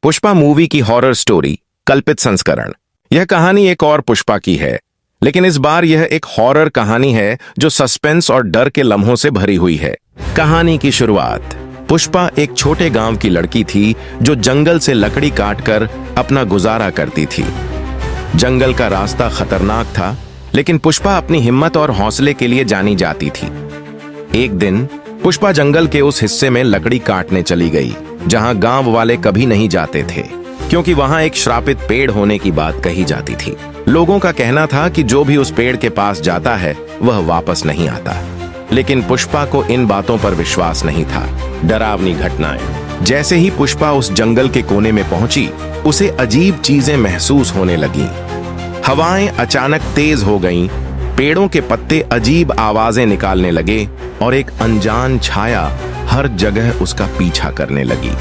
Pushpa movie की horror story कल्पित संस्करण। यह कहानी एक और पुष्पा की है, लेकिन इस बार यह एक हॉरर कहानी है जो सस्पेंस और डर के लम्हों से भरी हुई है। कहानी की शुरुआत। पुष्पा एक छोटे गांव की लड़की थी जो जंगल से लकड़ी काटकर अपना गुजारा करती थी। जंगल का रास्ता खतरनाक था, लेकिन पुष्पा अपनी हिम्मत और हौसले के लिए जानी जाती थी। एक दिन पुष्पा जंगल के उस हिस्से में लकड़ी काटने चली गई जहां गांव वाले कभी नहीं जाते थे, क्योंकि वहां एक श्रापित पेड़ होने की बात कही जाती थी। लोगों का कहना था कि जो भी उस पेड़ के पास जाता है वह वापस नहीं आता, लेकिन पुष्पा को इन बातों पर विश्वास नहीं था। डरावनी घटनाएं। जैसे ही पुष्पा उस जंगल के कोने में पहुंची, उसे अजीब चीजें महसूस होने लगीं। हवाएं अचानक तेज हो गईं, पेड़ों के पत्ते अजीब आवाजें निकालने लगे और एक अनजान छाया हर जगह उसका पीछा करने लगी।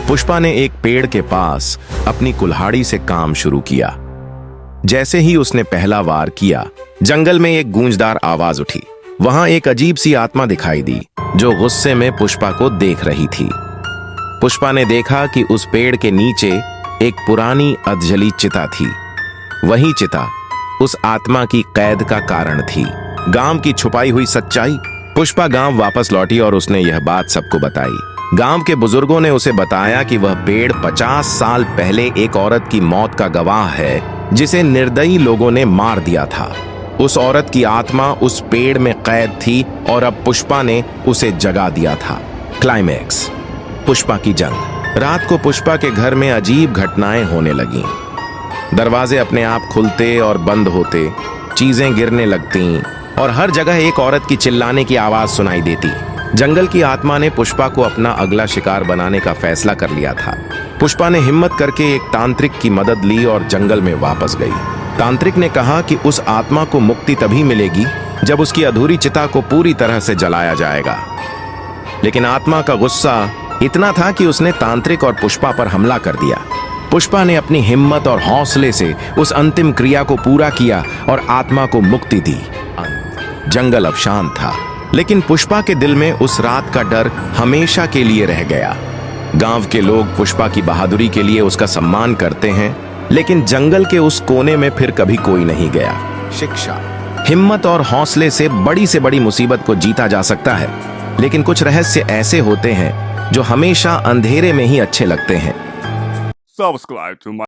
पुष्पा ने एक पेड़ के पास अपनी कुल्हाड़ी से काम शुरू किया। जैसे ही उसने पहला वार किया, जंगल में एक गूंजदार आवाज उठी। वहां एक अजीब सी आत्मा दिखाई दी जो गुस्से में पुष्पा को देख रही थी। पुष्पा ने देखा कि उस पेड़ के नीचे एक पुरानी अधजली चिता थी। वही चिता उस आत्मा की कैद का कारण थी। गांव की छुपाई हुई सच्चाई। पुष्पा गांव वापस लौटी और उसने यह बात सबको बताई। गांव के बुजुर्गों ने उसे बताया कि वह पेड़ 50 साल पहले एक औरत की मौत का गवाह है, जिसे निर्दयी लोगों ने मार दिया था। उस औरत की आत्मा उस पेड़ में कैद थी और अब पुष्पा ने उसे जगा दिया था। क्लाइमैक्स। पुष्पा की जंग। रात को पुष्पा के घर में अजीब घटनाएं होने लगीं। दरवाजे अपने आप खुलते और बंद होते, चीजें गिरने लगती और हर जगह एक औरत की चिल्लाने की आवाज सुनाई देती। जंगल की आत्मा ने पुष्पा को अपना अगला शिकार बनाने का फैसला कर लिया था। पुष्पा ने हिम्मत करके एक तांत्रिक की मदद ली और जंगल में वापस गई। तांत्रिक ने कहा कि उस आत्मा को मुक्ति तभी मिलेगी जब उसकी अधूरी चिता को पूरी तरह से जलाया जाएगा। लेकिन आत्मा का गुस्सा इतना था कि उसने तांत्रिक और पुष्पा पर हमला कर दिया। पुष्पा ने अपनी हिम्मत और हौसले से उस अंतिम क्रिया को पूरा किया और आत्मा को मुक्ति दी। जंगल अब शांत था, लेकिन पुष्पा के दिल में उस रात का डर हमेशा के लिए रह गया। गांव के लोग पुष्पा की बहादुरी के लिए उसका सम्मान करते हैं, लेकिन जंगल के उस कोने में फिर कभी कोई नहीं गया। शिक्षा। हिम्मत और हौसले से बड़ी मुसीबत को जीता जा सकता है, लेकिन कुछ रहस्य ऐसे होते हैं जो हमेशा अंधेरे में ही अच्छे लगते हैं। Subscribe to my